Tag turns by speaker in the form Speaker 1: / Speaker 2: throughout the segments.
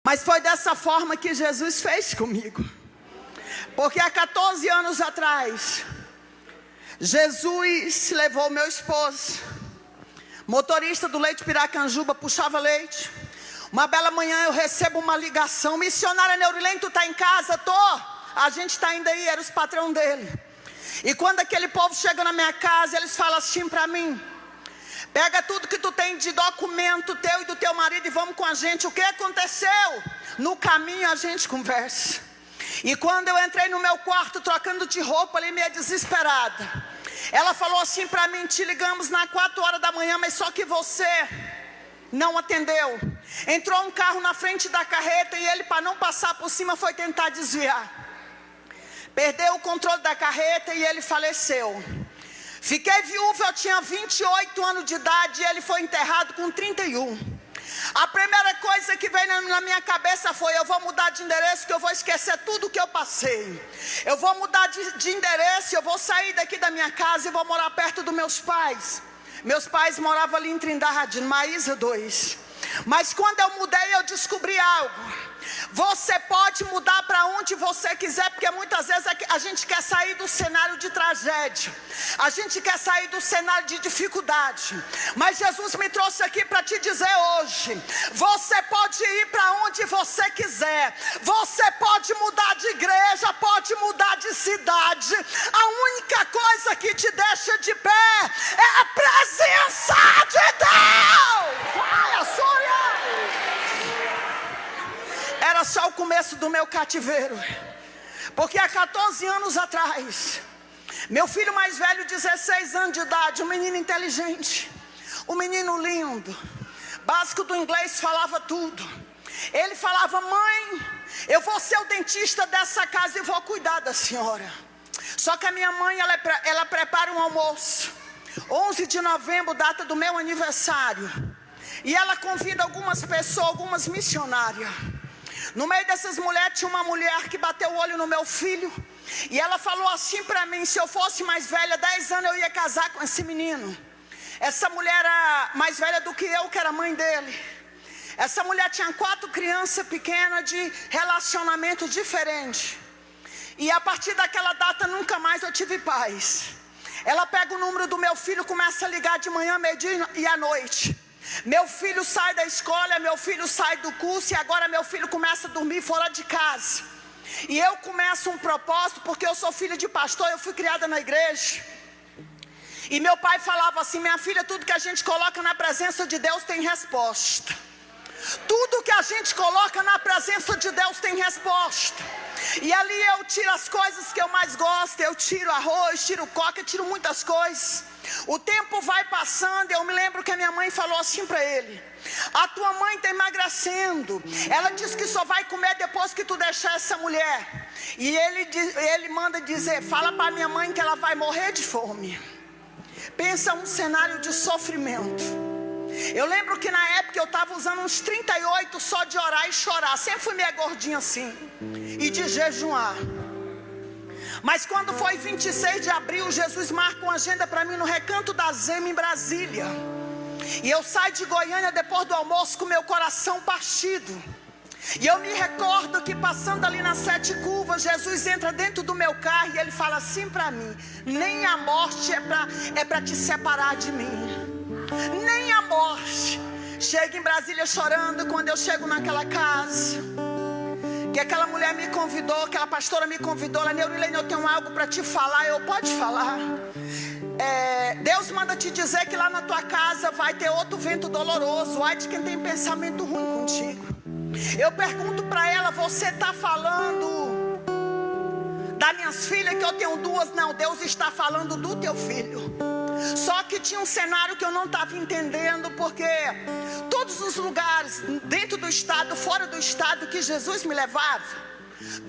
Speaker 1: Mas foi dessa forma que Jesus fez comigo. Porque há 14 anos atrás, Jesus levou meu esposo, motorista do Leite Piracanjuba, puxava leite. Uma bela manhã eu recebo uma ligação: missionária Neurilene, tu está em casa? Tô. A gente está indo aí, era os patrão dele. E quando aquele povo chega na minha casa, eles falam assim para mim: pega tudo que tu tem de documento teu e do teu marido e vamos com a gente. O que aconteceu? No caminho a gente conversa. E quando eu entrei no meu quarto trocando de roupa ali, meio desesperada, ela falou assim para mim: te ligamos nas 4 horas da manhã, mas só que você não atendeu. Entrou um carro na frente da carreta e ele, para não passar por cima, foi tentar desviar. Perdeu o controle da carreta e ele faleceu. Fiquei viúva, eu tinha 28 anos de idade e ele foi enterrado com 31. A primeira coisa que veio na minha cabeça foi: eu vou mudar de endereço, que eu vou esquecer tudo que eu passei. Eu vou mudar de endereço, eu vou sair daqui da minha casa e vou morar perto dos meus pais. Meus pais moravam ali em Trindade, Maísa 2. Mas quando eu mudei, eu descobri algo. Você pode mudar para onde você quiser, porque muitas vezes a gente quer sair do cenário de tragédia, a gente quer sair do cenário de dificuldade. Mas Jesus me trouxe aqui para te dizer hoje: você pode ir para onde você quiser, você pode mudar de igreja, pode mudar de cidade. A única coisa que te deixa de pé é a presença de Deus. Ai, a sua... Era só o começo do meu cativeiro. Porque há 14 anos atrás, meu filho mais velho, 16 anos de idade, um menino inteligente, um menino lindo, básico do inglês, falava tudo. Ele falava: mãe, eu vou ser o dentista dessa casa e vou cuidar da senhora. Só que a minha mãe, ela prepara um almoço, 11 de novembro, data do meu aniversário, e ela convida algumas pessoas, algumas missionárias. No meio dessas mulheres tinha uma mulher que bateu o olho no meu filho, e ela falou assim para mim: se eu fosse mais velha, 10 anos, eu ia casar com esse menino. Essa mulher era mais velha do que eu, que era mãe dele. Essa mulher tinha 4 crianças pequenas de relacionamento diferente. E a partir daquela data nunca mais eu tive paz. Ela pega o número do meu filho, começa a ligar de manhã, meio-dia e à noite. Meu filho sai da escola, meu filho sai do curso, e agora meu filho começa a dormir fora de casa. E eu começo um propósito, porque eu sou filha de pastor, eu fui criada na igreja. E meu pai falava assim: minha filha, tudo que a gente coloca na presença de Deus tem resposta. Tudo que a gente coloca na presença de Deus tem resposta. E ali eu tiro as coisas que eu mais gosto, eu tiro arroz, tiro coca, tiro muitas coisas. O tempo vai passando, eu me lembro que a minha mãe falou assim para ele: a tua mãe está emagrecendo, ela disse que só vai comer depois que tu deixar essa mulher. E ele manda dizer: fala para minha mãe que ela vai morrer de fome. Pensa um cenário de sofrimento. Eu lembro que na época eu estava usando uns 38 só de orar e chorar. Sempre fui meio gordinha assim, e de jejuar. Mas quando foi 26 de abril, Jesus marca uma agenda para mim no Recanto da Zema, em Brasília. E eu saio de Goiânia depois do almoço com meu coração partido. E eu me recordo que passando ali nas 7 curvas, Jesus entra dentro do meu carro e ele fala assim para mim: nem a morte é para te separar de mim. Nem a morte. Chego em Brasília chorando. Quando eu chego naquela casa, que aquela mulher me convidou, aquela pastora me convidou: ela: Neurilene, eu tenho algo para te falar. Eu: pode falar. Deus manda te dizer que lá na tua casa vai ter outro vento doloroso. Ai de quem tem pensamento ruim contigo. Eu pergunto para ela: você está falando das minhas filhas, que eu tenho 2? Não, Deus está falando do teu filho. Só que tinha um cenário que eu não estava entendendo, porque todos os lugares, dentro do estado, fora do estado, que Jesus me levava,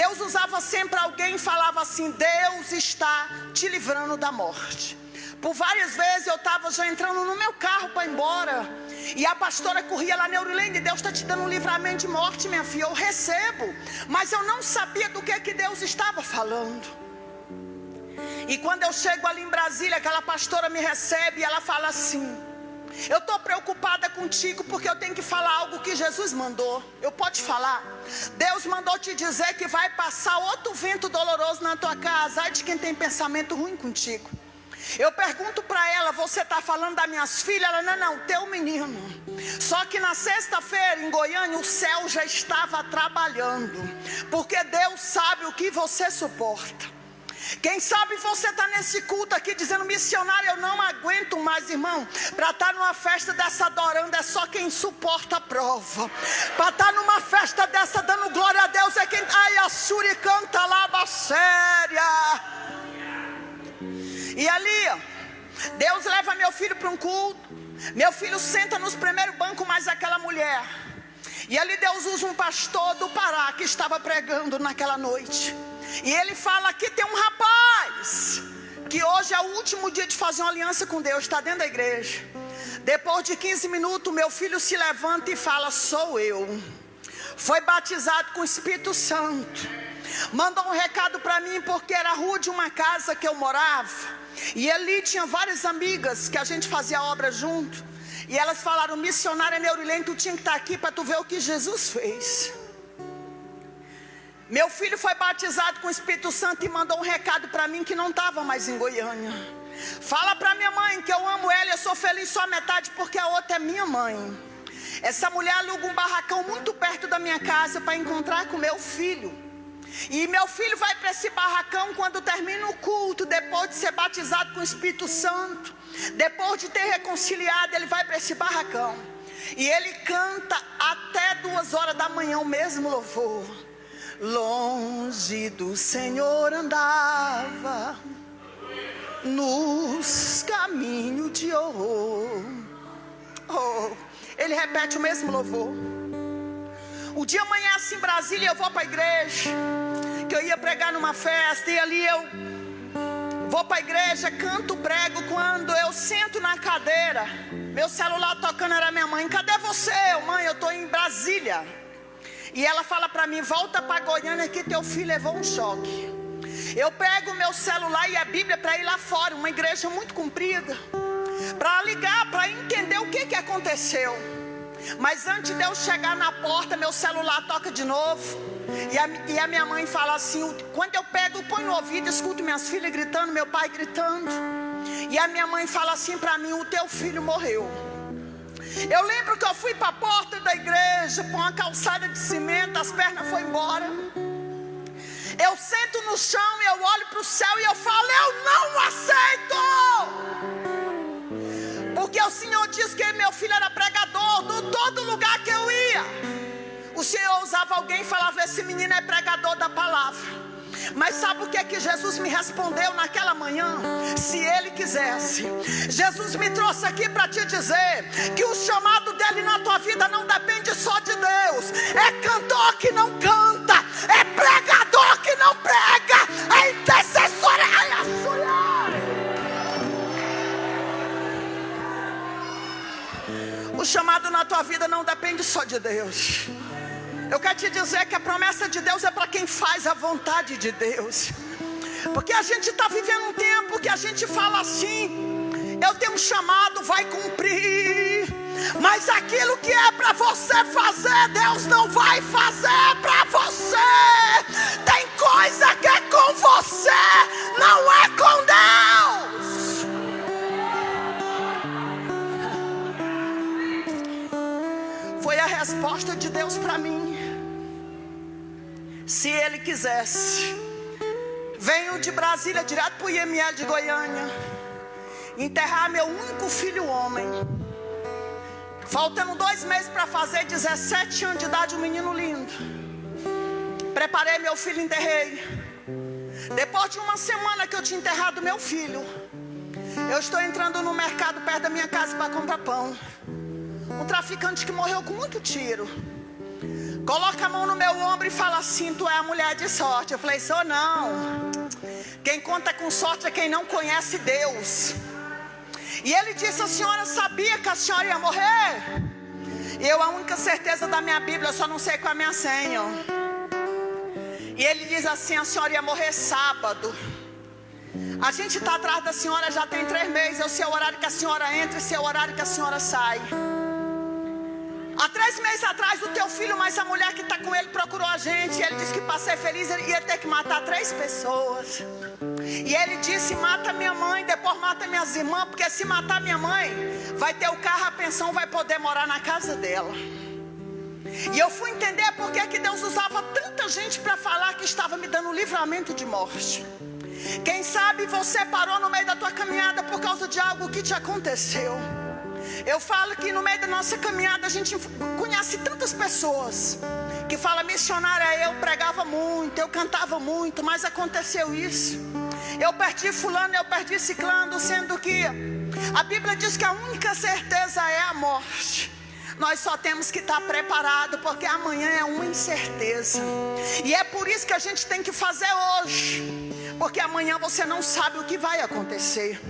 Speaker 1: Deus usava sempre alguém e falava assim: Deus está te livrando da morte. Por várias vezes eu estava já entrando no meu carro para ir embora, e a pastora corria lá: Neurilene, Deus está te dando um livramento de morte, minha filha. Eu recebo, mas eu não sabia do que Deus estava falando. E quando eu chego ali em Brasília, aquela pastora me recebe e ela fala assim: Eu estou preocupada contigo porque eu tenho que falar algo que Jesus mandou. Eu posso falar? Deus mandou te dizer que vai passar outro vento doloroso na tua casa. Ai de quem tem pensamento ruim contigo. Eu pergunto para ela, você está falando das minhas filhas? Ela, não, teu menino. Só que na sexta-feira em Goiânia o céu já estava trabalhando. Porque Deus sabe o que você suporta. Quem sabe você está nesse culto aqui dizendo, missionário, eu não aguento mais, irmão. Para estar numa festa dessa adorando é só quem suporta a prova. Para estar numa festa dessa dando glória a Deus é quem... Ai, a Suri canta lá, séria. E ali, Deus leva meu filho para um culto. Meu filho senta nos primeiros bancos mais aquela mulher. E ali Deus usa um pastor do Pará que estava pregando naquela noite. E ele fala, aqui tem um rapaz que hoje é o último dia de fazer uma aliança com Deus, está dentro da igreja. Depois de 15 minutos, meu filho se levanta e fala, sou eu. Foi batizado com o Espírito Santo. Mandou um recado para mim porque era a rua de uma casa que eu morava. E ali tinha várias amigas que a gente fazia obra junto. E elas falaram, missionária Neurilene, tu tinha que estar aqui para tu ver o que Jesus fez. Meu filho foi batizado com o Espírito Santo e mandou um recado para mim que não estava mais em Goiânia. Fala para minha mãe que eu amo ela, eu sou feliz só a metade porque a outra é minha mãe. Essa mulher aluga um barracão muito perto da minha casa para encontrar com meu filho. E meu filho vai para esse barracão quando termina o culto, depois de ser batizado com o Espírito Santo. Depois de ter reconciliado, ele vai para esse barracão. E ele canta até 2 horas da manhã o mesmo louvor. Longe do Senhor andava, nos caminhos de horror. Ele repete o mesmo louvor. O dia amanhece em Brasília, eu vou para a igreja, que eu ia pregar numa festa, e ali eu vou para a igreja, canto, prego. Quando eu sento na cadeira, meu celular tocando, era minha mãe. Cadê você? Mãe, eu estou em Brasília. E ela fala para mim, volta para Goiânia que teu filho levou um choque. Eu pego o meu celular e a Bíblia para ir lá fora, uma igreja muito comprida, para ligar, para entender o que aconteceu. Mas antes de eu chegar na porta, meu celular toca de novo. E a minha mãe fala assim, quando eu pego, ponho no ouvido, escuto minhas filhas gritando, meu pai gritando. E a minha mãe fala assim para mim, o teu filho morreu. Eu lembro que eu fui para a porta da igreja com uma calçada de cimento, as pernas foram embora. Eu sento no chão e eu olho para o céu e eu falo, eu não aceito! Porque o Senhor disse que meu filho era pregador, de todo lugar que eu ia. O Senhor usava alguém e falava, esse menino é pregador da palavra. Mas sabe o que Jesus me respondeu naquela manhã? Se Ele quisesse. Jesus me trouxe aqui para te dizer que o chamado dele na tua vida não depende só de Deus. É cantor que não canta, é pregador que não prega, é intercessor. O chamado na tua vida não depende só de Deus. Eu quero te dizer que a promessa de Deus é para quem faz a vontade de Deus. Porque a gente está vivendo um tempo que a gente fala assim, eu tenho um chamado, vai cumprir. Mas aquilo que é para você fazer, Deus não vai fazer para você. Tem coisa que é com você, não é com Deus. Foi a resposta de Deus para mim. Se Ele quisesse. Venho de Brasília direto para o IML de Goiânia, enterrar meu único filho homem. Faltando 2 meses para fazer 17 anos de idade, um menino lindo. Preparei meu filho, enterrei. Depois de 1 semana que eu tinha enterrado meu filho, eu estou entrando no mercado perto da minha casa para comprar pão. Um traficante que morreu com muito tiro coloca a mão no meu ombro e fala assim, tu é a mulher de sorte. Eu falei, sou não. Quem conta com sorte é quem não conhece Deus. E ele disse, a senhora sabia que a senhora ia morrer? Eu, a única certeza da minha Bíblia, eu só não sei qual é a minha senha. E ele diz assim, a senhora ia morrer sábado. A gente está atrás da senhora já tem 3 meses. É o seu horário que a senhora entra e seu horário que a senhora sai. Há 3 meses atrás, o teu filho, mais a mulher que está com ele, procurou a gente. E ele disse que para ser feliz ele ia ter que matar 3 pessoas. E ele disse: mata minha mãe, depois mata minhas irmãs, porque se matar minha mãe, vai ter o carro, a pensão, vai poder morar na casa dela. E eu fui entender por que Deus usava tanta gente para falar que estava me dando livramento de morte. Quem sabe você parou no meio da tua caminhada por causa de algo que te aconteceu. Eu falo que no meio da nossa caminhada a gente conhece tantas pessoas que falam: missionária, eu pregava muito, eu cantava muito, mas aconteceu isso. Eu perdi fulano, eu perdi ciclano, sendo que a Bíblia diz que a única certeza é a morte. Nós só temos que estar preparado, porque amanhã é uma incerteza. E é por isso que a gente tem que fazer hoje, porque amanhã você não sabe o que vai acontecer.